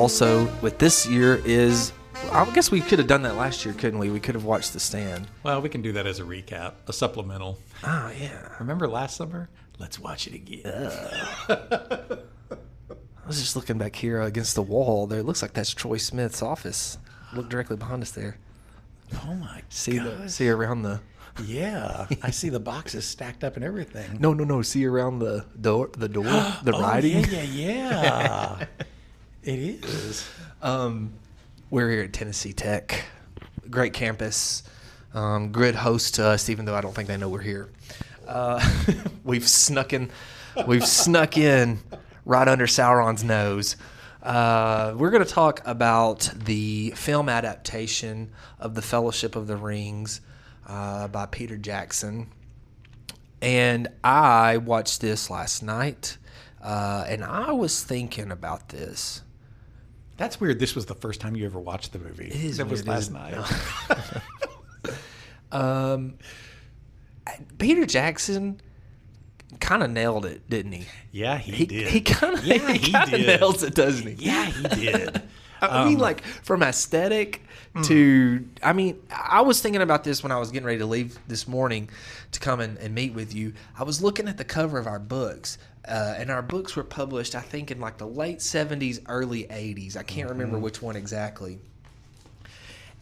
also with this year is, I guess we could have done that last year, couldn't we? We could have watched The Stand. Well, we can do that as a recap, a supplemental. Oh, yeah. Remember last summer? Let's watch it again. I was just looking back here against the wall there. It looks like that's Troy Smith's office. Look directly behind us there. Oh, my God. See around the... Yeah, I see the boxes stacked up and everything. No. See around the door, the writing. Yeah. It is. We're here at Tennessee Tech. Great campus. Good host to us, even though I don't think they know we're here. We've snuck in right under Sauron's nose. We're going to talk about the film adaptation of The Fellowship of the Rings by Peter Jackson. And I watched this last night, and I was thinking about this. That's weird. This was the first time you ever watched the movie. It is. That was last night. Peter Jackson kind of nailed it, didn't he? Yeah, he did. He kind of nails it, doesn't he? Yeah, he did. I mean, like, from aesthetic to, I mean, I was thinking about this when I was getting ready to leave this morning to come and meet with you. I was looking at the cover of our books, and our books were published, I think, in like the late 70s, early 80s. I can't remember which one exactly.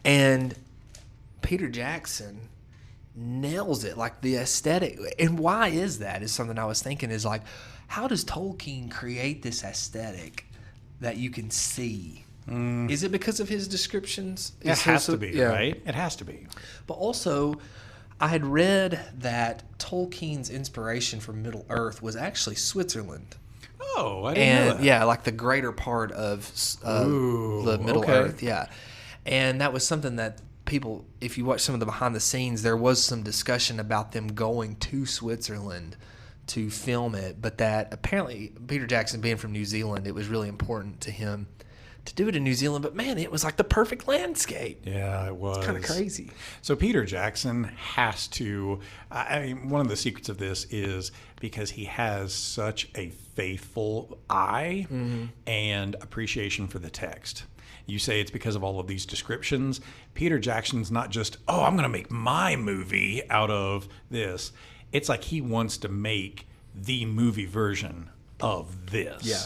And Peter Jackson nails it, like the aesthetic. And why is that is something I was thinking is like, how does Tolkien create this aesthetic that you can see? Is it because of his descriptions? It has to be, right? It has to be. But also, I had read that Tolkien's inspiration for Middle Earth was actually Switzerland. Oh, I didn't know that. Yeah, like the greater part of the Middle Earth, yeah. And that was something that people, if you watch some of the behind the scenes, there was some discussion about them going to Switzerland to film it, but that apparently Peter Jackson being from New Zealand, it was really important to him to do it in New Zealand. But man, it was like the perfect landscape. Yeah, it was. It's kind of crazy. So Peter Jackson has to, I mean, one of the secrets of this is because he has such a faithful eye and appreciation for the text. You say it's because of all of these descriptions. Peter Jackson's not just, oh, I'm going to make my movie out of this. It's like he wants to make the movie version of this. Yeah.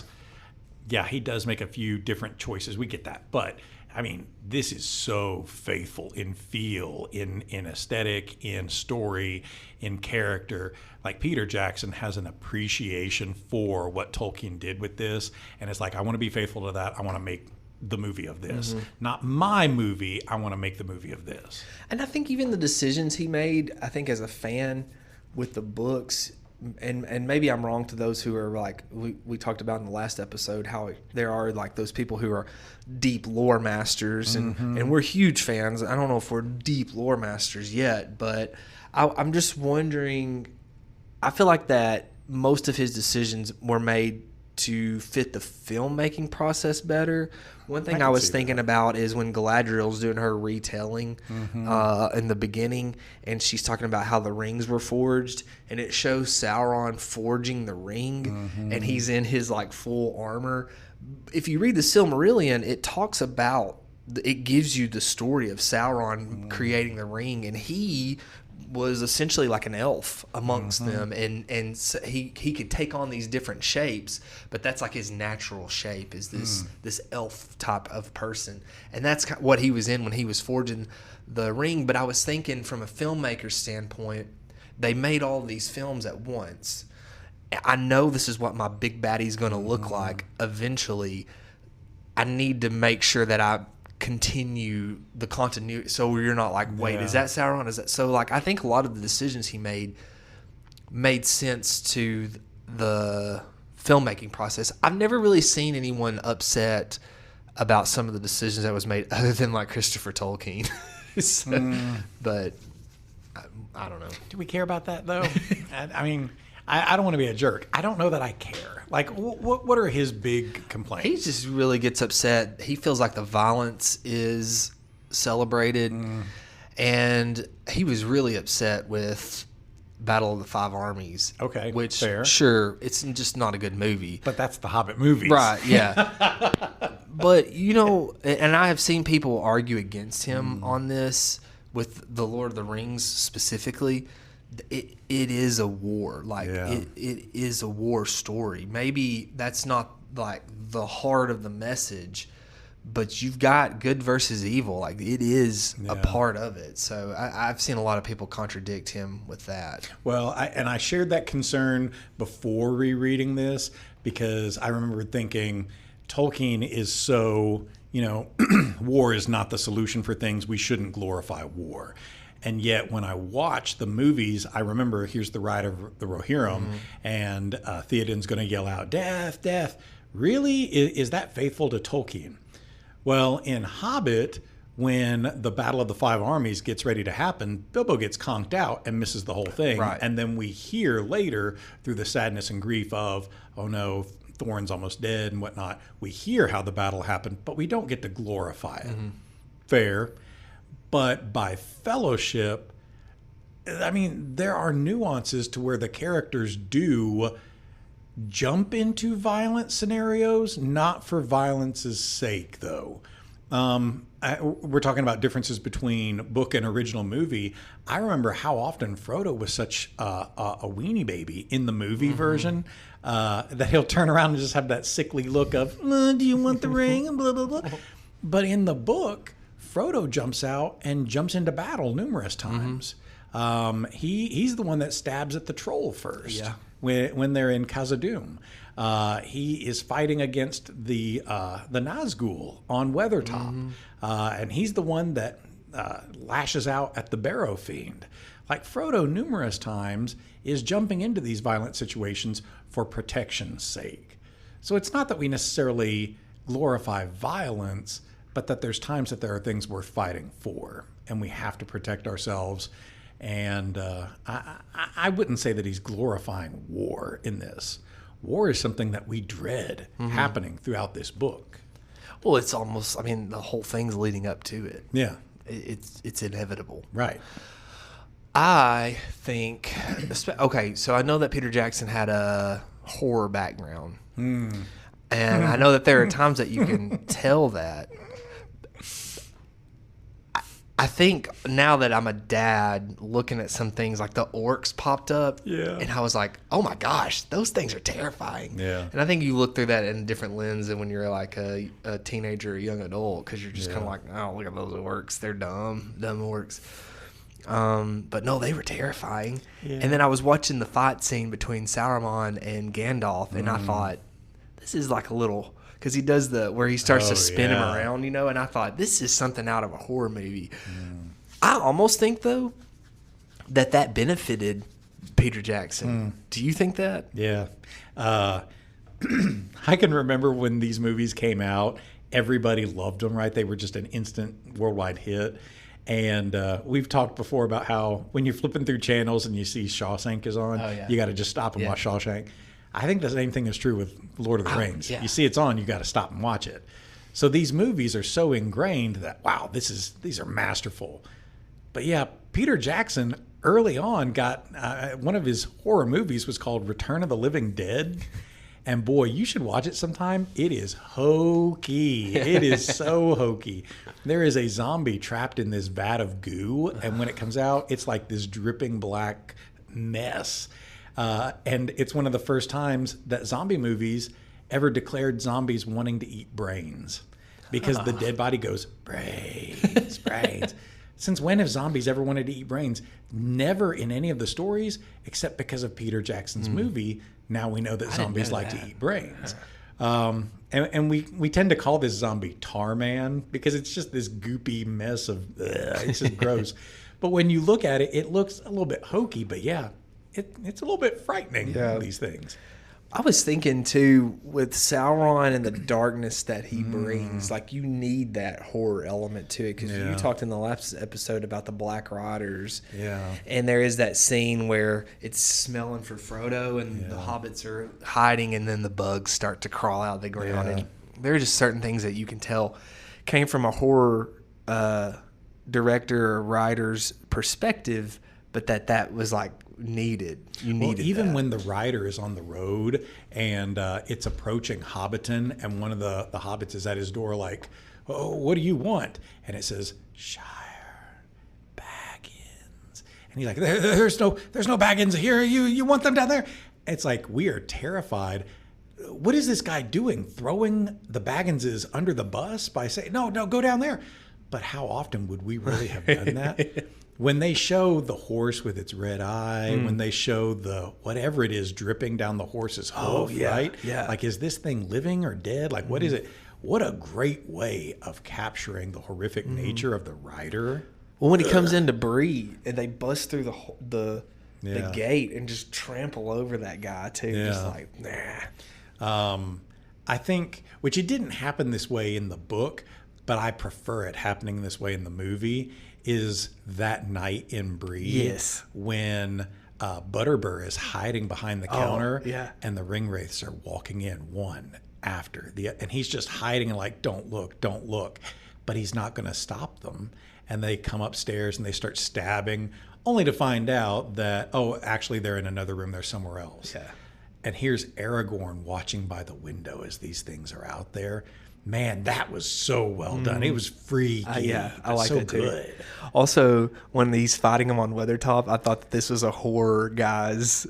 Yeah, he does make a few different choices. We get that. But, I mean, this is so faithful in feel, in aesthetic, in story, in character. Like, Peter Jackson has an appreciation for what Tolkien did with this. And it's like, I want to be faithful to that. I want to make the movie of this. Not my movie. I want to make the movie of this. And I think even the decisions he made, I think as a fan with the books, and maybe I'm wrong to those who are like, we talked about in the last episode, how there are like those people who are deep lore masters, and we're huge fans. I don't know if we're deep lore masters yet, but I'm just wondering, I feel like that most of his decisions were made to fit the filmmaking process better. One thing I was thinking about is when Galadriel's doing her retelling in the beginning, and she's talking about how the rings were forged, and it shows Sauron forging the ring, and he's in his like full armor. If you read the Silmarillion, it talks about, it gives you the story of Sauron creating the ring, and he was essentially like an elf amongst them, and so he could take on these different shapes, but that's like his natural shape is this elf type of person, and that's what he was in when he was forging the ring. But I was thinking from a filmmaker's standpoint, they made all these films at once. I know this is what my big baddie's going to look like eventually. I need to make sure that I continue the continuity, so you're not like, wait, is that Sauron? Is that so? Like, I think a lot of the decisions he made sense to the filmmaking process. I've never really seen anyone upset about some of the decisions that was made, other than like Christopher Tolkien. But I don't know. Do we care about that though? I mean, I don't want to be a jerk. I don't know that I care. Like, what are his big complaints? He just really gets upset. He feels like the violence is celebrated. And he was really upset with Battle of the Five Armies. Okay, which, fair. Sure, it's just not a good movie. But that's the Hobbit movies. Right, yeah. But, and I have seen people argue against him on this with the Lord of the Rings specifically. It is a war. Like, it is a war story. Maybe that's not, like, the heart of the message, but you've got good versus evil. Like, it is a part of it. So I've seen a lot of people contradict him with that. Well, I shared that concern before rereading this because I remember thinking Tolkien is so, war is not the solution for things. We shouldn't glorify war. And yet when I watch the movies, I remember here's the Ride of the Rohirrim, and Theoden's going to yell out, death, death. Really? Is that faithful to Tolkien? Well, in Hobbit, when the Battle of the Five Armies gets ready to happen, Bilbo gets conked out and misses the whole thing. Right. And then we hear later, through the sadness and grief of, oh no, Thorin's almost dead and whatnot, we hear how the battle happened, but we don't get to glorify it. Fair. But by fellowship, I mean, there are nuances to where the characters do jump into violent scenarios, not for violence's sake, though. We're talking about differences between book and original movie. I remember how often Frodo was such a weenie baby in the movie version that he'll turn around and just have that sickly look of, do you want the ring? And blah, blah, blah. But in the book, Frodo jumps out and jumps into battle numerous times. He's the one that stabs at the troll first. Yeah. When they're in Khazad-dûm. He is fighting against the Nazgul on Weathertop. And he's the one that lashes out at the Barrow Fiend. Like Frodo numerous times is jumping into these violent situations for protection's sake. So it's not that we necessarily glorify violence, but that there's times that there are things worth fighting for, and we have to protect ourselves. And I wouldn't say that he's glorifying war in this. War is something that we dread happening throughout this book. Well, it's almost, the whole thing's leading up to it. Yeah. It's inevitable. Right. I think, okay, so I know that Peter Jackson had a horror background. And I know that there are times that you can tell that. I think now that I'm a dad, looking at some things like the orcs popped up, and I was like, oh my gosh, those things are terrifying. Yeah. And I think you look through that in a different lens than when you're like a teenager or a young adult, because you're just kind of like, oh, look at those orcs. They're dumb orcs. But no, they were terrifying. Yeah. And then I was watching the fight scene between Saruman and Gandalf, and I thought, this is like a little... Because he does where he starts to spin him around, and I thought, this is something out of a horror movie. I almost think, though, that benefited Peter Jackson. Do you think that? Yeah. I can remember when these movies came out, everybody loved them, right? They were just an instant worldwide hit. And we've talked before about how when you're flipping through channels and you see Shawshank is on, you got to just stop and watch Shawshank. I think the same thing is true with Lord of the Rings. Yeah. You see it's on, you got to stop and watch it. So these movies are so ingrained that, wow, these are masterful. But yeah, Peter Jackson early on got one of his horror movies was called Return of the Living Dead. And boy, you should watch it sometime. It is hokey. It is so hokey. There is a zombie trapped in this vat of goo. And when it comes out, it's like this dripping black mess. And it's one of the first times that zombie movies ever declared zombies wanting to eat brains, because the dead body goes, brains, brains. Since when have zombies ever wanted to eat brains? Never in any of the stories, except because of Peter Jackson's movie. Now we know that zombies like to eat brains. And we tend to call this zombie Tarman because it's just this goopy mess of, it's just gross. But when you look at it, it looks a little bit hokey, but yeah. It's a little bit frightening, these things. I was thinking, too, with Sauron and the darkness that he brings, like, you need that horror element to it. Because you talked in the last episode about the Black Riders. Yeah. And there is that scene where it's smelling for Frodo and the hobbits are hiding, and then the bugs start to crawl out of the ground. And there are just certain things that you can tell came from a horror director or writer's perspective, but that was like needed. Even that. when the rider is on the road and it's approaching Hobbiton, and one of the hobbits is at his door like, "Oh, what do you want?" And it says, "Shire Baggins." And he's like, there's no Baggins here. You want them down there? It's like, we are terrified. What is this guy doing? Throwing the Bagginses under the bus by saying, no, go down there. But how often would we really have done that? When they show the horse with its red eye, when they show the whatever it is dripping down the horse's hoof, right? Yeah. Like, is this thing living or dead? Like, what is it? What a great way of capturing the horrific nature of the rider. Well, when he comes in to breed and they bust through the Yeah. gate and just trample over that guy too, just like, nah. I think, which it didn't happen this way in the book, but I prefer it happening this way in the movie, is that night in Bree. Yes. When Butterbur is hiding behind the counter, yeah. and the ringwraiths are walking in one after the, and he's just hiding and like, don't look. But he's not going to stop them. And they come upstairs and they start stabbing, only to find out that, oh, actually they're in another room. They're somewhere else. Yeah. And here's Aragorn watching by the window as these things are out there. Man, that was so well done. It was freaky. I like so that too. Good. Also, when he's fighting him on Weathertop, I thought that this was a horror guy's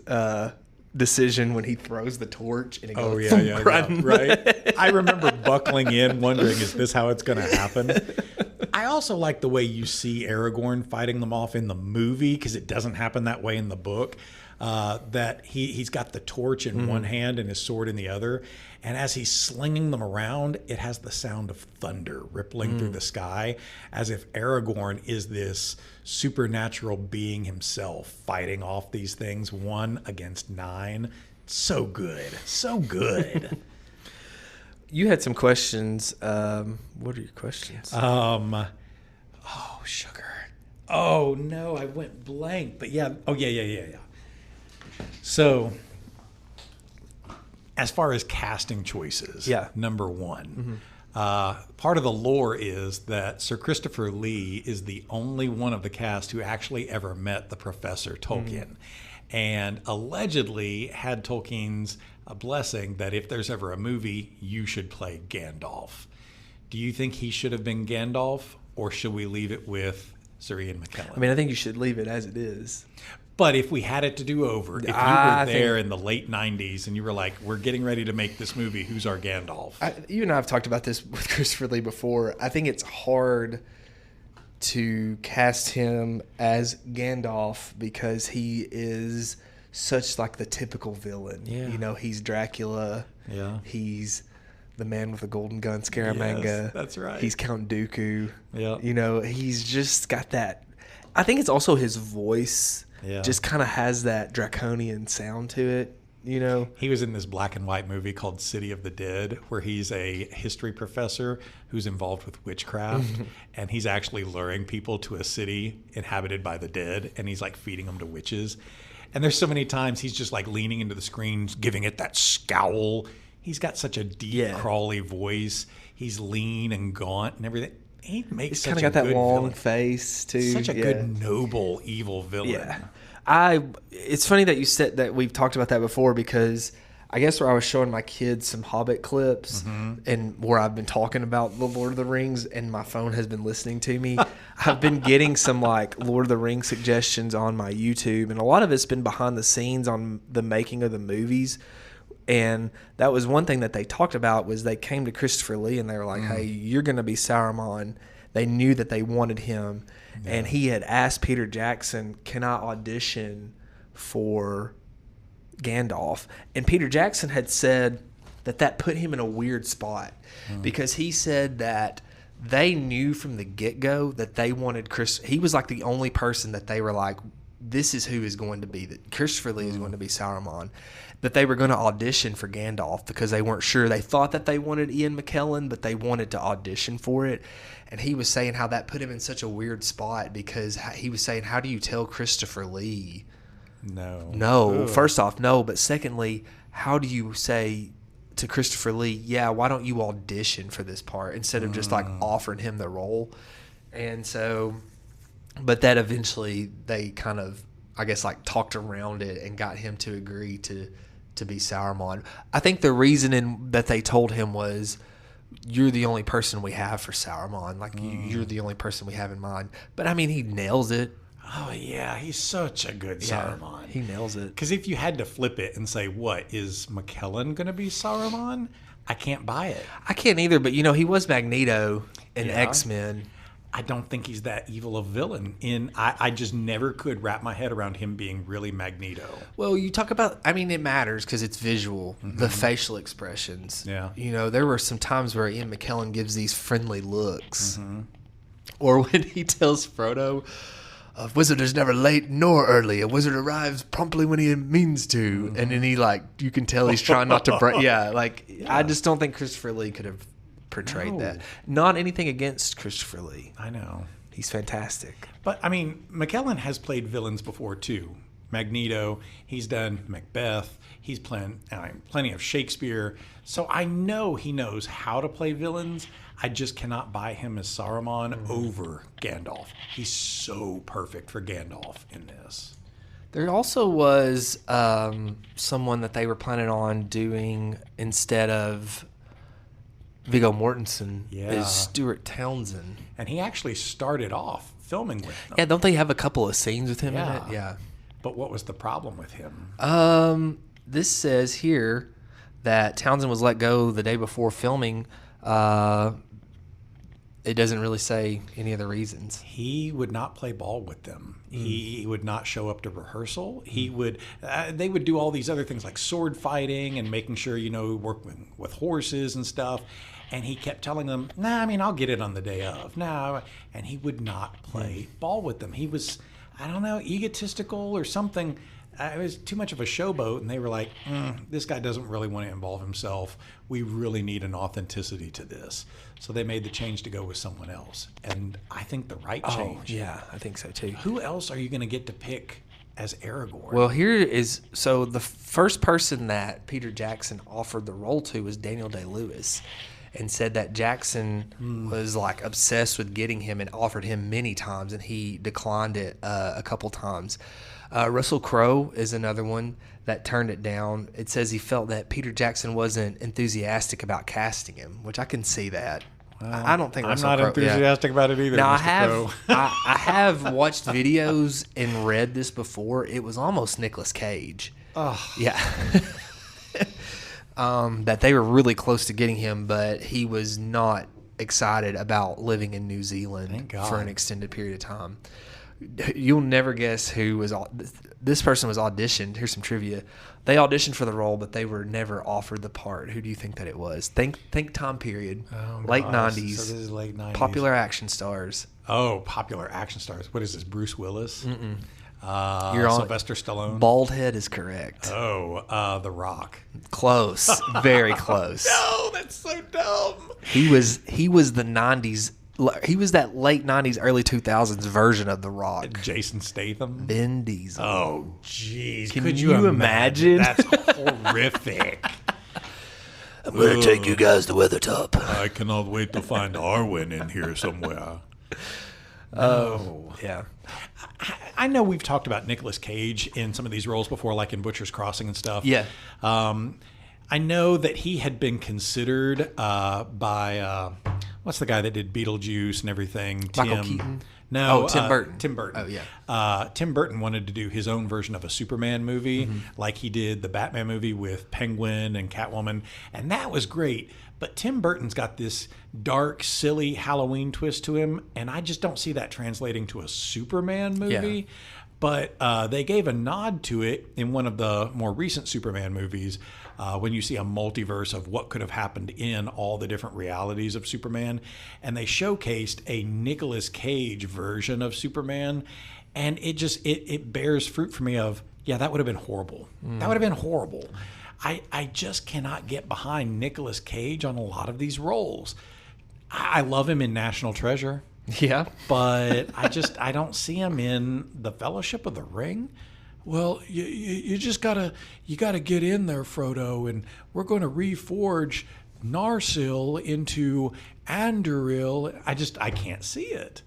decision when he throws the torch and it goes right. I remember buckling in, wondering, is this how it's going to happen? I also like the way you see Aragorn fighting them off in the movie, because it doesn't happen that way in the book. That he's got the torch in one hand and his sword in the other, and as he's slinging them around, it has the sound of thunder rippling through the sky, as if Aragorn is this supernatural being himself fighting off these things 1 against 9. So good. You had some questions. What are your questions? Oh, sugar. Oh no, I went blank. But yeah. Oh yeah. So, as far as casting choices, number 1, part of the lore is that Sir Christopher Lee is the only one of the cast who actually ever met the Professor Tolkien, and allegedly had Tolkien's blessing that if there's ever a movie, you should play Gandalf. Do you think he should have been Gandalf, or should we leave it with Sir Ian McKellan? I mean, I think you should leave it as it is. But if we had it to do over, if you were there in the late 90s and you were like, we're getting ready to make this movie, who's our Gandalf? You and I have talked about this with Christopher Lee before. I think it's hard to cast him as Gandalf because he is such like the typical villain. Yeah. You know, he's Dracula. Yeah. He's the man with the golden gun, Scaramanga. Yes, that's right. He's Count Dooku. Yeah. You know, he's just got that. I think it's also his voice. Yeah. Just kind of has that draconian sound to it, you know? He was in this black and white movie called City of the Dead, where he's a history professor who's involved with witchcraft, and he's actually luring people to a city inhabited by the dead, and he's like feeding them to witches. And there's so many times he's just like leaning into the screen, giving it that scowl. He's got such a deep, crawly voice. He's lean and gaunt and everything. He makes He's kind of got that long face too. Such a good, noble, evil villain. Yeah, it's funny that you said that. We've talked about that before, because I guess where I was showing my kids some Hobbit clips and where I've been talking about the Lord of the Rings, and my phone has been listening to me. I've been getting some like Lord of the Rings suggestions on my YouTube, and a lot of it's been behind the scenes on the making of the movies. And that was one thing that they talked about, was they came to Christopher Lee and they were like, hey, you're going to be Saruman. They knew that they wanted him. Yeah. And he had asked Peter Jackson, can I audition for Gandalf? And Peter Jackson had said that put him in a weird spot, because he said that they knew from the get-go that they wanted Chris. He was like the only person that they were like, this is who is going to be, that Christopher Lee is going to be Saruman. That they were going to audition for Gandalf because they weren't sure. They thought that they wanted Ian McKellen, but they wanted to audition for it. And he was saying how that put him in such a weird spot, because he was saying, how do you tell Christopher Lee? No. Ugh. First off, no. But secondly, how do you say to Christopher Lee, yeah, why don't you audition for this part instead of just like offering him the role? And so, but that eventually they kind of I guess, like talked around it and got him to agree to be Saruman. I think the reasoning that they told him was, you're the only person we have for Saruman. Like, you're the only person we have in mind. But, I mean, he nails it. Oh, yeah. He's such a good Saruman. He nails it. Because if you had to flip it and say, what, is McKellan going to be Saruman? I can't buy it. I can't either, but, he was Magneto in X-Men. I don't think he's that evil a villain. I just never could wrap my head around him being really Magneto. Well, you talk about, it matters because it's visual, the facial expressions. Yeah. There were some times where Ian McKellen gives these friendly looks. Or when he tells Frodo, a wizard is never late nor early. A wizard arrives promptly when he means to. And then he, you can tell he's trying not to break. I just don't think Christopher Lee could have portrayed that. Not anything against Christopher Lee. I know. He's fantastic. But, McKellen has played villains before, too. Magneto, he's done Macbeth, he's playing plenty of Shakespeare. So I know he knows how to play villains. I just cannot buy him as Saruman over Gandalf. He's so perfect for Gandalf in this. There also was someone that they were planning on doing instead of Viggo Mortensen is Stuart Townsend. And he actually started off filming with them. Yeah, don't they have a couple of scenes with him in it? Yeah. But what was the problem with him? This says here that Townsend was let go the day before filming. It doesn't really say any of the reasons. He would not play ball with them. He would not show up to rehearsal. He would. They would do all these other things like sword fighting and making sure working with horses and stuff. And he kept telling them, "Nah, I'll get it on the day of." No, and he would not play ball with them. He was, I don't know, egotistical or something. It was too much of a showboat, and they were like, this guy doesn't really want to involve himself. We really need an authenticity to this. So they made the change to go with someone else. And I think the right change. Yeah, I think so too. Who else are you going to get to pick as Aragorn? Well, so the first person that Peter Jackson offered the role to was Daniel Day-Lewis, and said that Jackson was obsessed with getting him and offered him many times, and he declined it a couple times. Russell Crowe is another one that turned it down. It says he felt that Peter Jackson wasn't enthusiastic about casting him, which I can see that. I don't think Russell I'm not enthusiastic about it either. Now Mr. I have watched videos and read this before. It was almost Nicolas Cage. Oh. Yeah. That they were really close to getting him, but he was not excited about living in New Zealand for an extended period of time. You'll never guess who was. This person was auditioned. Here's some trivia. They auditioned for the role, but they were never offered the part. Who do you think that it was? Think time period. Late 90s. So this is late 90s. Popular action stars. Oh, popular action stars. What is this? Bruce Willis? Mm-mm. You're on Sylvester Stallone. Bald head is correct. Oh, The Rock. Close, very close. No, that's so dumb. He was the 90s. He was that late 90s, early 2000s version of The Rock. Jason Statham. Vin Diesel. Oh, jeez. Could you imagine? That's horrific. I'm going to take you guys to Weathertop. I cannot wait to find Arwen in here somewhere. Oh, yeah. I know we've talked about Nicolas Cage in some of these roles before, like in Butcher's Crossing and stuff. Yeah. I know that he had been considered by, what's the guy that did Beetlejuice and everything? Michael Keaton? No. Tim Burton. Tim Burton. Oh, yeah. Tim Burton wanted to do his own version of a Superman movie, like he did the Batman movie with Penguin and Catwoman, and that was great. But Tim Burton's got this dark, silly Halloween twist to him, and I just don't see that translating to a Superman movie. Yeah. But they gave a nod to it in one of the more recent Superman movies when you see a multiverse of what could have happened in all the different realities of Superman. And they showcased a Nicolas Cage version of Superman. And it bears fruit for me of, yeah, that would have been horrible. That would have been horrible. I just cannot get behind Nicolas Cage on a lot of these roles. I love him in National Treasure. Yeah. But I don't see him in The Fellowship of the Ring. Well, you just gotta get in there, Frodo, and we're going to reforge Narsil into Anduril. I can't see it.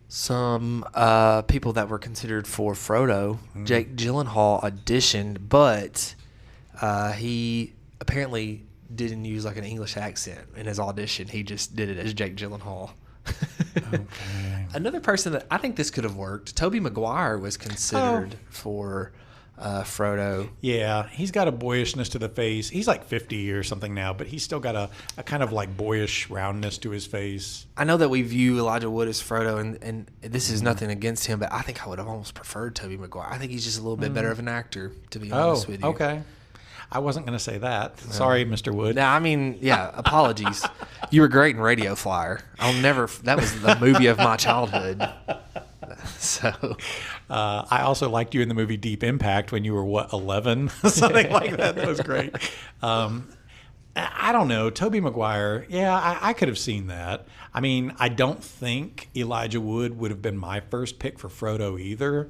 some people that were considered for Frodo. Jake Gyllenhaal auditioned, but he apparently didn't use like an English accent in his audition. He just did it as Jake Gyllenhaal. Okay. Another person that I think this could have worked, Tobey Maguire was considered for Frodo. Yeah, he's got a boyishness to the face. He's like 50 or something now, but he's still got a kind of like boyish roundness to his face. I know that we view Elijah Wood as Frodo, and this is nothing against him, but I think I would have almost preferred Tobey Maguire. I think he's just a little bit better of an actor, to be honest with you. Okay. I wasn't going to say that. Sorry, Mr. Wood. No, I mean, yeah, apologies. You were great in Radio Flyer. That was the movie of my childhood. So, I also liked you in the movie Deep Impact when you were, 11? Something like that. That was great. I don't know. Tobey Maguire, yeah, I could have seen that. I mean, I don't think Elijah Wood would have been my first pick for Frodo either,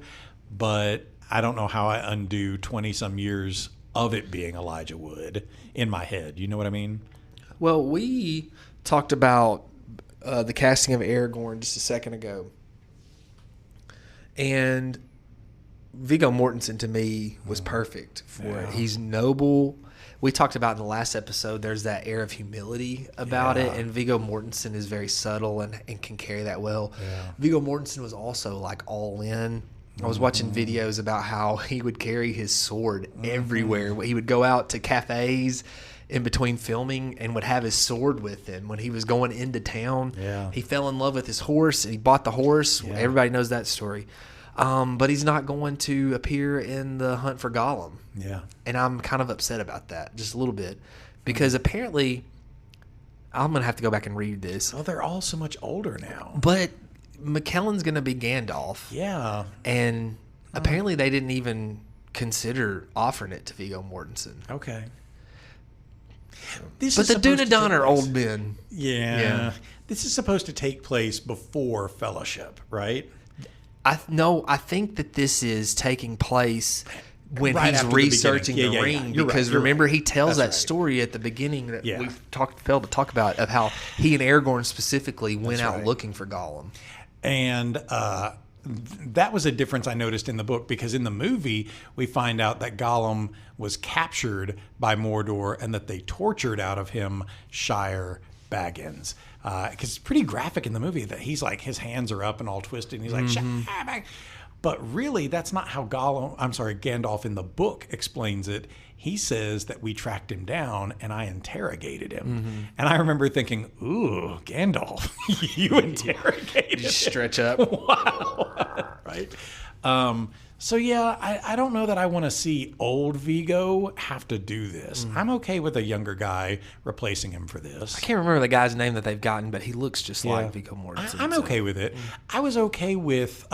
but I don't know how I undo 20-some years of it being Elijah Wood in my head. You know what I mean? well, we talked about the casting of Aragorn just a second ago. And Viggo Mortensen, to me, was perfect for it. He's noble. We talked about in the last episode, there's that air of humility about it, and Viggo Mortensen is very subtle and can carry that well. Viggo Mortensen was also like all in. I was watching videos about how he would carry his sword everywhere. He would go out to cafes in between filming and would have his sword with him when he was going into town. He fell in love with his horse and he bought the horse. Everybody knows that story. But he's not going to appear in the Hunt for Gollum. And I'm kind of upset about that, just a little bit. Because apparently, I'm going to have to go back and read this. Oh, they're all so much older now. But McKellen's going to be Gandalf. And apparently they didn't even consider offering it to Viggo Mortensen. Okay. But the Dunedain are old men. This is supposed to take place before Fellowship, right? I think that this is taking place when Right he's after the researching beginning. the Yeah, ring. You're Because right. remember, he tells That's that story at the beginning that we failed to talk about, of how he and Aragorn specifically went out looking for Gollum. And that was a difference I noticed in the book, because in the movie, we find out that Gollum was captured by Mordor and that they tortured out of him Shire Baggins. Because it's pretty graphic in the movie that he's like, his hands are up and all twisted, and he's like, Shire Bag. But really, that's not how Gandalf in the book explains it. He says that we tracked him down and I interrogated him. And I remember thinking, ooh, Gandalf, you interrogated him. Stretch up. Wow. Right? So, yeah, I don't know that I want to see old Viggo have to do this. I'm okay with a younger guy replacing him for this. I can't remember the guy's name that they've gotten, but he looks just like Viggo Mortensen. I'm okay with it. I was okay with,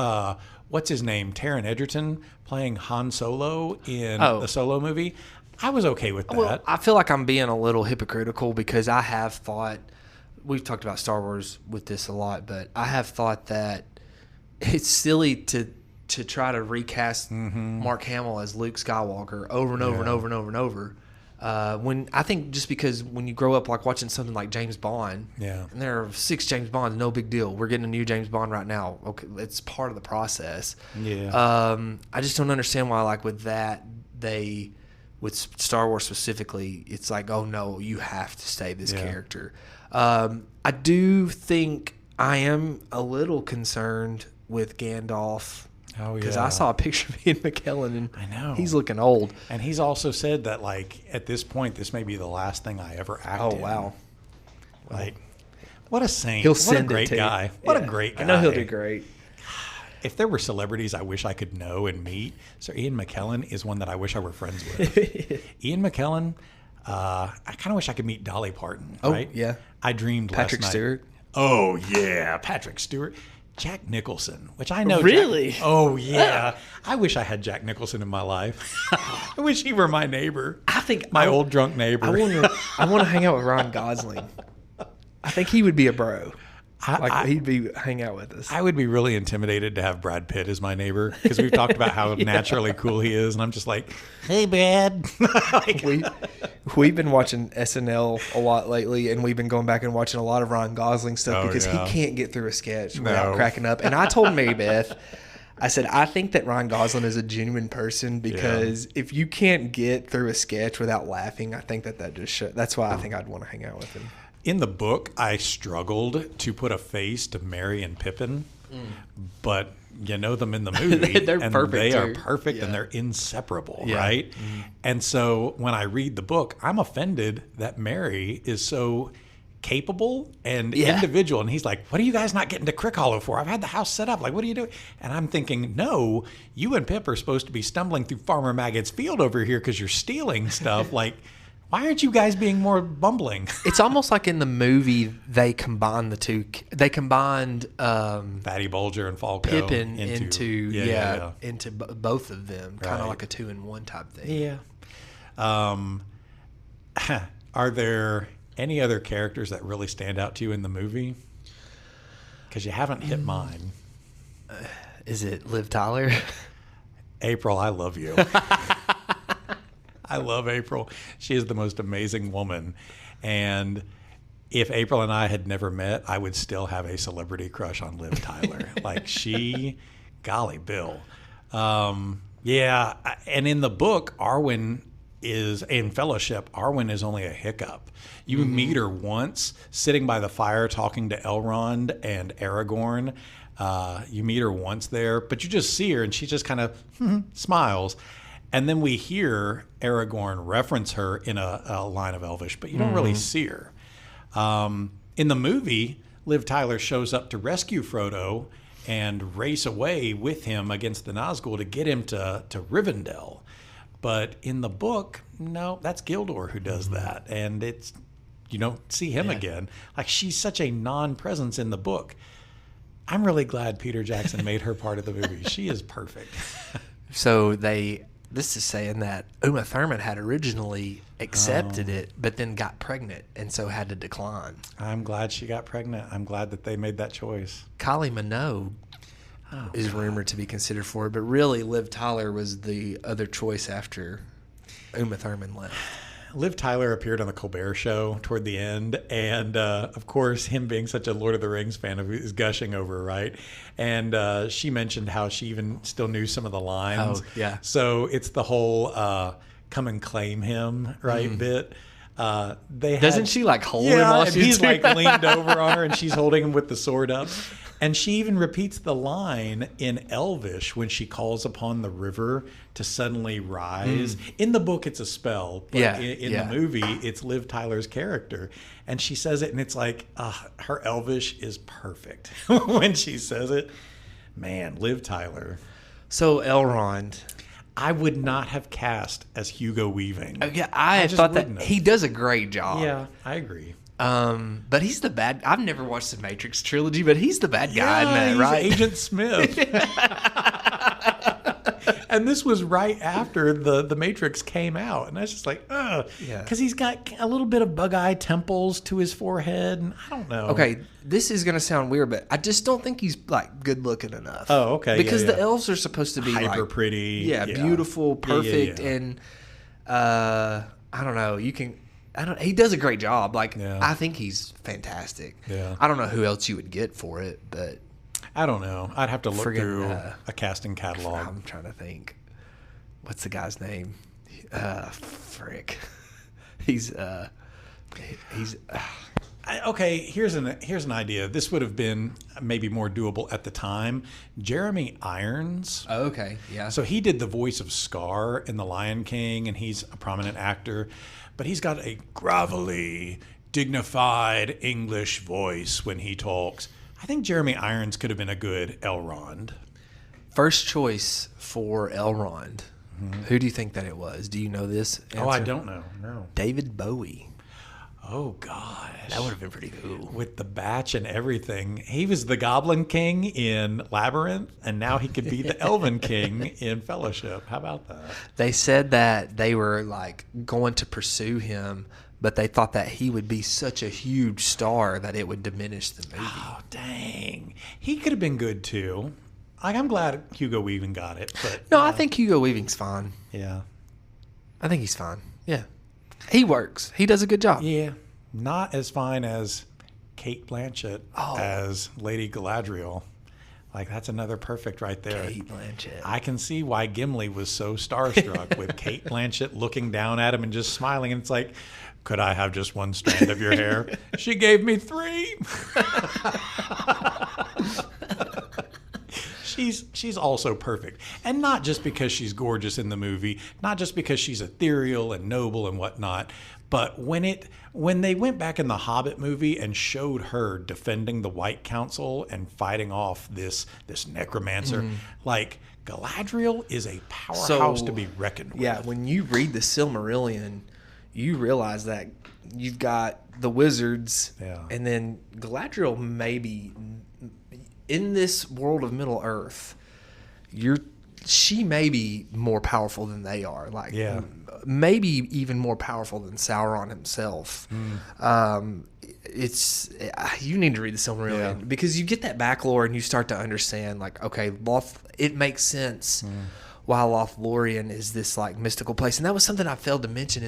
what's his name, Taron Egerton playing Han Solo in the Solo movie. I was okay with that. Well, I feel like I'm being a little hypocritical because I have thought, we've talked about Star Wars with this a lot, but I have thought that it's silly to try to recast Mark Hamill as Luke Skywalker over and over and over and over and over. When I think just because when you grow up like watching something like James Bond, and there are 6 James Bonds, no big deal. We're getting a new James Bond right now. Okay, it's part of the process. I just don't understand why, like with that, with Star Wars specifically, it's like, oh no, you have to stay this character. I do think I am a little concerned with Gandalf. Because I saw a picture of Ian McKellen, and I know he's looking old. And he's also said that, like, at this point, this may be the last thing I ever act in. Wow. Like, what a saint. He'll what send a great it to guy. you. What a great guy. I know he'll do great. If there were celebrities I wish I could know and meet, Sir Ian McKellen is one that I wish I were friends with. Ian McKellen, I kind of wish I could meet Dolly Parton, right? Yeah. I dreamed Patrick last night. Stewart. Oh, yeah. Patrick Stewart. Jack Nicholson, which I know. Really? Oh, yeah. I wish I had Jack Nicholson in my life. I wish he were my neighbor. I think my old drunk neighbor. I want to hang out with Ryan Gosling. I think he would be a bro. He'd hang out with us. I would be really intimidated to have Brad Pitt as my neighbor because we've talked about how naturally cool he is, and I'm just like, hey, Brad. We've been watching SNL a lot lately, and we've been going back and watching a lot of Ryan Gosling stuff because he can't get through a sketch without cracking up. And I told Mary Beth, I said, I think that Ryan Gosling is a genuine person because if you can't get through a sketch without laughing, I think that just that's why I think I'd want to hang out with him. In the book, I struggled to put a face to Merry and Pippin, but you know them in the movie, they're and perfect they are too. perfect, and they're inseparable, right? Mm-hmm. And so when I read the book, I'm offended that Merry is so capable and individual, and he's like, what are you guys not getting to Crick Hollow for? I've had the house set up. Like, what are you doing? And I'm thinking, no, you and Pip are supposed to be stumbling through Farmer Maggot's field over here because you're stealing stuff. Like, why aren't you guys being more bumbling? It's almost like in the movie they combined the two. They combined Fatty Bulger and Falco Pippin into both of them, kind of like a 2-in-1 type thing. Yeah. Are there any other characters that really stand out to you in the movie? Because you haven't hit mine. Is it Liv Tyler? April, I love you. I love April. She is the most amazing woman. And if April and I had never met, I would still have a celebrity crush on Liv Tyler. Like golly, Bill. And in the book, in Fellowship, Arwen is only a hiccup. You meet her once sitting by the fire talking to Elrond and Aragorn. You meet her once there, but you just see her and she just kind of smiles. And then we hear Aragorn reference her in a line of Elvish, but you don't really see her. In the movie, Liv Tyler shows up to rescue Frodo and race away with him against the Nazgul to get him to Rivendell. But in the book, no, that's Gildor who does that. And you don't see him again. Like, she's such a non-presence in the book. I'm really glad Peter Jackson made her part of the movie. She is perfect. So this is saying that Uma Thurman had originally accepted it, but then got pregnant and so had to decline. I'm glad she got pregnant. I'm glad that they made that choice. Kylie Minogue is rumored to be considered for it, but really Liv Tyler was the other choice after Uma Thurman left. Liv Tyler appeared on the Colbert Show toward the end, and of course, him being such a Lord of the Rings fan is gushing over her, right? And she mentioned how she even still knew some of the lines. Oh, yeah. So it's the whole come and claim him, right, bit. Doesn't she like hold him while she's he's like leaned over on her and she's holding him with the sword up. And she even repeats the line in Elvish when she calls upon the river to suddenly rise. In the book, it's a spell. But in the movie, it's Liv Tyler's character. And she says it, and it's like, her Elvish is perfect when she says it. Man, Liv Tyler. So Elrond, I would not have cast as Hugo Weaving. I thought that he does a great job. Yeah, I agree. But he's the bad. I've never watched the Matrix trilogy, but he's the bad guy in that, right? Agent Smith. And this was right after the Matrix came out, and I was just like, because he's got a little bit of bug-eye temples to his forehead, and I don't know. Okay, this is gonna sound weird, but I just don't think he's like good looking enough. Oh, okay, because the elves are supposed to be hyper pretty, beautiful, perfect, and I don't know. He does a great job. I think he's fantastic. Yeah. I don't know who else you would get for it, but I don't know. I'd have to look through a casting catalog. I'm trying to think. What's the guy's name? Frick. He's okay. Here's an idea. This would have been maybe more doable at the time. Jeremy Irons. Oh, okay. Yeah. So he did the voice of Scar in The Lion King, and he's a prominent actor. But he's got a gravelly, dignified English voice when he talks. I think Jeremy Irons could have been a good Elrond. First choice for Elrond. Who do you think that it was? Do you know this answer? Oh, I don't know. No. David Bowie. Oh, gosh. That would have been pretty cool. With the batch and everything. He was the Goblin King in Labyrinth, and now he could be the Elven King in Fellowship. How about that? They said that they were like going to pursue him, but they thought that he would be such a huge star that it would diminish the movie. Oh, dang. He could have been good, too. Like, I'm glad Hugo Weaving got it. But No, I think Hugo Weaving's fine. Yeah. I think he's fine. Yeah. He works. He does a good job. Yeah. Not as fine as Kate Blanchett as Lady Galadriel. Like, that's another perfect right there. Kate Blanchett. I can see why Gimli was so starstruck with Kate Blanchett looking down at him and just smiling. And it's like, could I have just one strand of your hair? She gave me 3. She's also perfect. And not just because she's gorgeous in the movie, not just because she's ethereal and noble and whatnot, but when they went back in the Hobbit movie and showed her defending the White Council and fighting off this necromancer, like Galadriel is a powerhouse to be reckoned with. Yeah, when you read the Silmarillion, you realize that you've got the wizards, and then Galadriel maybe in this world of Middle Earth, she may be more powerful than they are. Like, maybe even more powerful than Sauron himself. You need to read the Silmarillion because you get that back lore and you start to understand, like, okay, it makes sense why Lothlorien is this like mystical place. And that was something I failed to mention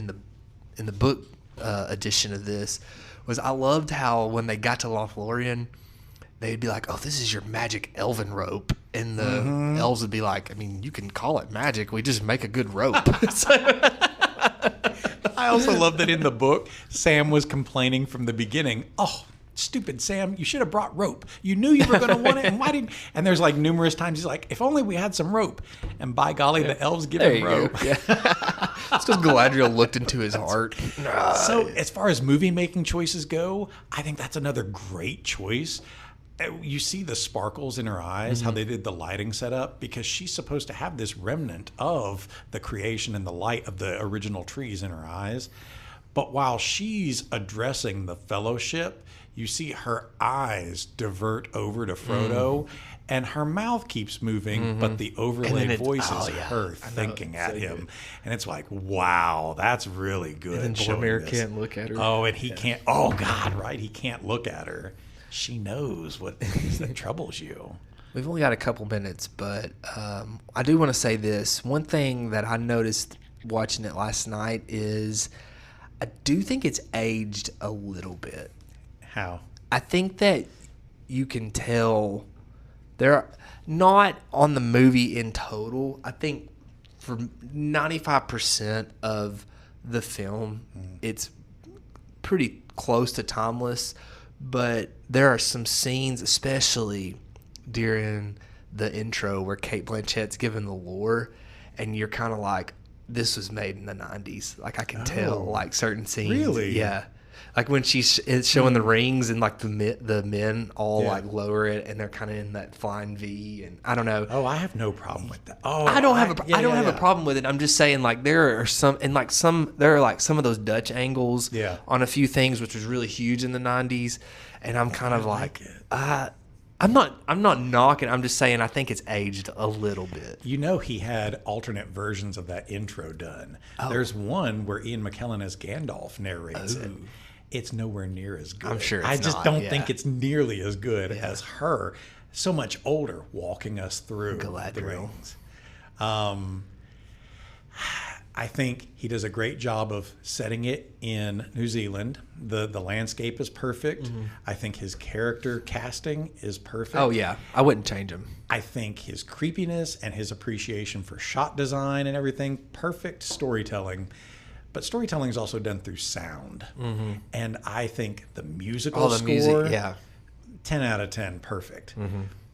in the book edition of this. Was I loved how when they got to Lothlorien, they'd be like, oh, this is your magic elven rope. And the elves would be like, I mean, you can call it magic. We just make a good rope. I also love that in the book, Sam was complaining from the beginning, oh, stupid Sam, you should have brought rope. You knew you were going to want it, and why didn't... And there's like numerous times he's like, if only we had some rope. And by golly, the elves give him rope. Yeah. It's because Galadriel looked into his heart. So as far as movie-making choices go, I think that's another great choice. You see the sparkles in her eyes, how they did the lighting setup, because she's supposed to have this remnant of the creation and the light of the original trees in her eyes. But while she's addressing the fellowship, you see her eyes divert over to Frodo, and her mouth keeps moving, but the overlay voice is her thinking at him. And it's like, wow, that's really good. And then Boromir can't look at her. Oh, and he can't. Oh, God, right? He can't look at her. She knows what it is that troubles you. We've only got a couple minutes, but I do want to say this. One thing that I noticed watching it last night is I do think it's aged a little bit. How? I think that you can tell they're not on the movie in total. I think for 95% of the film, it's pretty close to timeless. But there are some scenes, especially during the intro, where Kate Blanchett's given the lore, and you're kind of like, this was made in the 90s. Like, I can tell, like, certain scenes. Really? Yeah. Like, when she's showing the rings and, like, the men all, like, lower it, and they're kind of in that flying V, and I don't know. Oh, I have no problem with that. Oh, I don't have a problem with it. I'm just saying, like, there are some of those Dutch angles on a few things, which was really huge in the 90s, and I'm kind of like I'm not knocking. I'm just saying I think it's aged a little bit. You know, he had alternate versions of that intro done. There's one where Ian McKellan as Gandalf narrates it. It's nowhere near as good. I'm sure it's I just not, don't think it's nearly as good as her, so much older, walking us through Galadriel. the rings. I think he does a great job of setting it in New Zealand. The landscape is perfect. I think his character casting is perfect. Oh, yeah. I wouldn't change him. I think his creepiness and his appreciation for shot design and everything, perfect storytelling. But storytelling is also done through sound. And I think the musical score, music, 10 out of 10, perfect.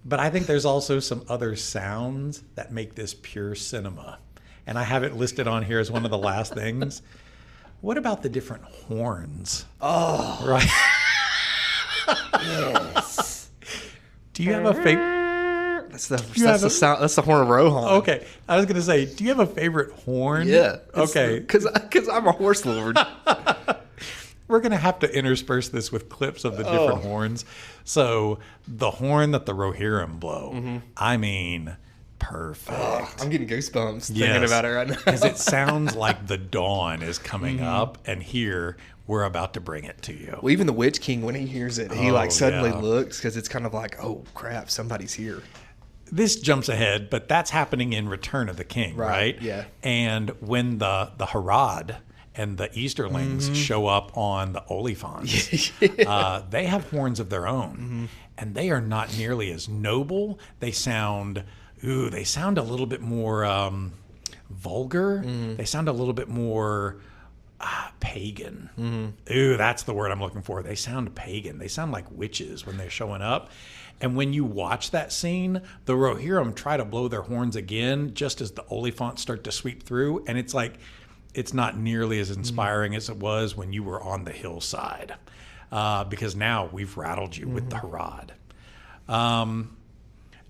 But I think there's also some other sounds that make this pure cinema. And I have it listed on here as one of the last things. What about the different horns? Oh. Right. Yes. Do you have a favorite? That's the sound. That's the horn of Rohan. Okay, I was gonna say, do you have a favorite horn? Yeah. Okay. Because I'm a horse lord. We're gonna have to intersperse this with clips of the different horns. So the horn that the Rohirrim blow, I mean, perfect. I'm getting goosebumps thinking about it right now. Because it sounds like the dawn is coming up, and here we're about to bring it to you. Well, even the Witch King, when he hears it, he suddenly looks, because it's kind of like, oh crap, somebody's here. This jumps ahead, but that's happening in Return of the King, right? Yeah. And when the Harad and the Easterlings show up on the Oliphants, they have horns of their own, and they are not nearly as noble. They sound a little bit more vulgar. They sound a little bit more pagan. Ooh, that's the word I'm looking for. They sound pagan. They sound like witches when they're showing up. And when you watch that scene, the Rohirrim try to blow their horns again just as the Oliphants start to sweep through. And it's like, it's not nearly as inspiring as it was when you were on the hillside. Because now we've rattled you with the Harad.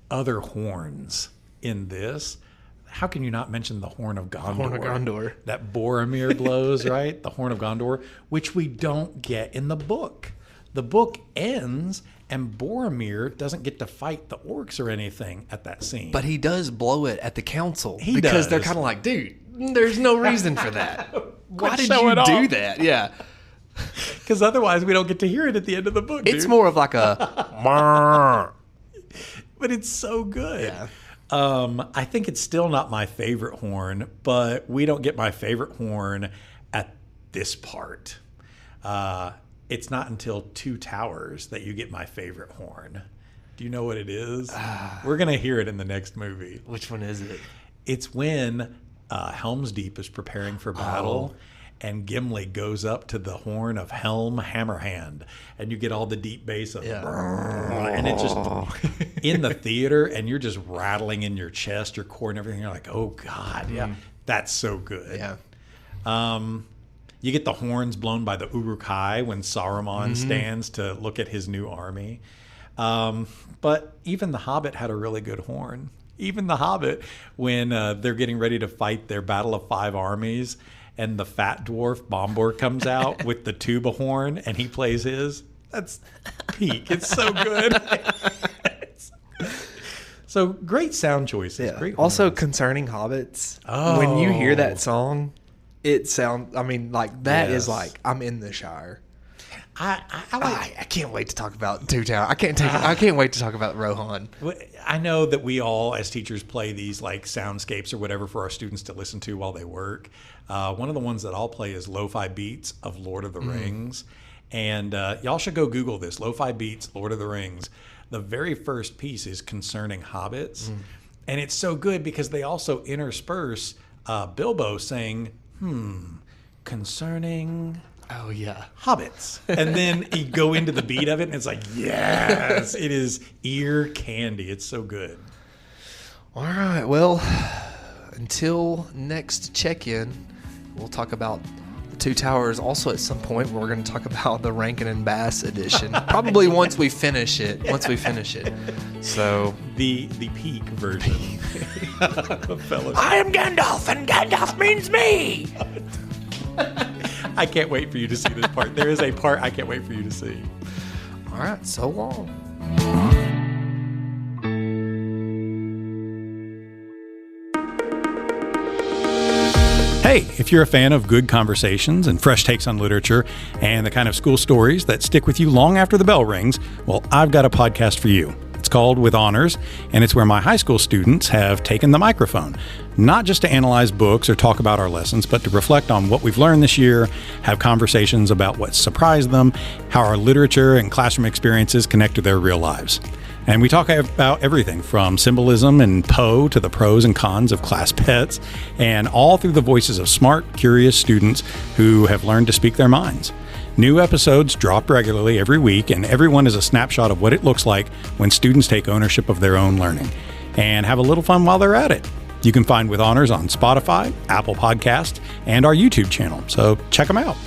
Other horns in this. How can you not mention the Horn of Gondor? Horn of Gondor. That Boromir blows, right? The Horn of Gondor, which we don't get in the book. The book ends, and Boromir doesn't get to fight the orcs or anything at that scene. But he does blow it at the council. He because does. they're kind of like, dude, there's no reason for that. Why did showing you do off. that? Yeah. Because otherwise we don't get to hear it at the end of the book, It's dude. more of like a... But it's so good. Yeah. I think it's still not my favorite horn, but we don't get my favorite horn at this part. It's not until Two Towers that you get my favorite horn. Do you know what it is? We're going to hear it in the next movie. Which one is it? It's when Helm's Deep is preparing for battle, and Gimli goes up to the horn of Helm Hammerhand, and you get all the deep bass of, and it just in the theater, and you're just rattling in your chest, your core, and everything. You're like, oh God, that's so good. Yeah. You get the horns blown by the Uruk-hai when Saruman stands to look at his new army. But even the Hobbit had a really good horn. Even the Hobbit, when they're getting ready to fight their Battle of Five Armies, and the fat dwarf Bombur comes out with the tuba horn, and he plays his. That's peak. It's so good. So great sound choices. Yeah. Great Also, horns. concerning hobbits, when you hear that song, it sounds, I mean, like, that is like, I'm in the Shire. I can't wait to talk about Two Towers. I can't wait to talk about Rohan. I know that we all, as teachers, play these like soundscapes or whatever for our students to listen to while they work. One of the ones that I'll play is Lo-Fi Beats of Lord of the Rings. And y'all should go Google this, Lo-Fi Beats, Lord of the Rings. The very first piece is concerning hobbits. And it's so good because they also intersperse Bilbo saying, concerning... Oh, yeah. hobbits. And then you go into the beat of it, and it's like, yes, it is ear candy. It's so good. All right. Well, until next check-in, we'll talk about the Two Towers. Also, at some point, we're going to talk about the Rankin and Bass edition. Probably once we finish it. So The peak version. Fellas. I am Gandalf, and Gandalf means me. I can't wait for you to see this part. There is a part I can't wait for you to see. All right. So long. Hey, if you're a fan of good conversations and fresh takes on literature and the kind of school stories that stick with you long after the bell rings, well, I've got a podcast for you. It's called With Honors, and it's where my high school students have taken the microphone, not just to analyze books or talk about our lessons, but to reflect on what we've learned this year, have conversations about what surprised them, how our literature and classroom experiences connect to their real lives. And we talk about everything from symbolism and Poe to the pros and cons of class pets, and all through the voices of smart, curious students who have learned to speak their minds. New episodes drop regularly every week, and everyone is a snapshot of what it looks like when students take ownership of their own learning and have a little fun while they're at it. You can find With Honors on Spotify, Apple Podcasts, and our YouTube channel, so check them out.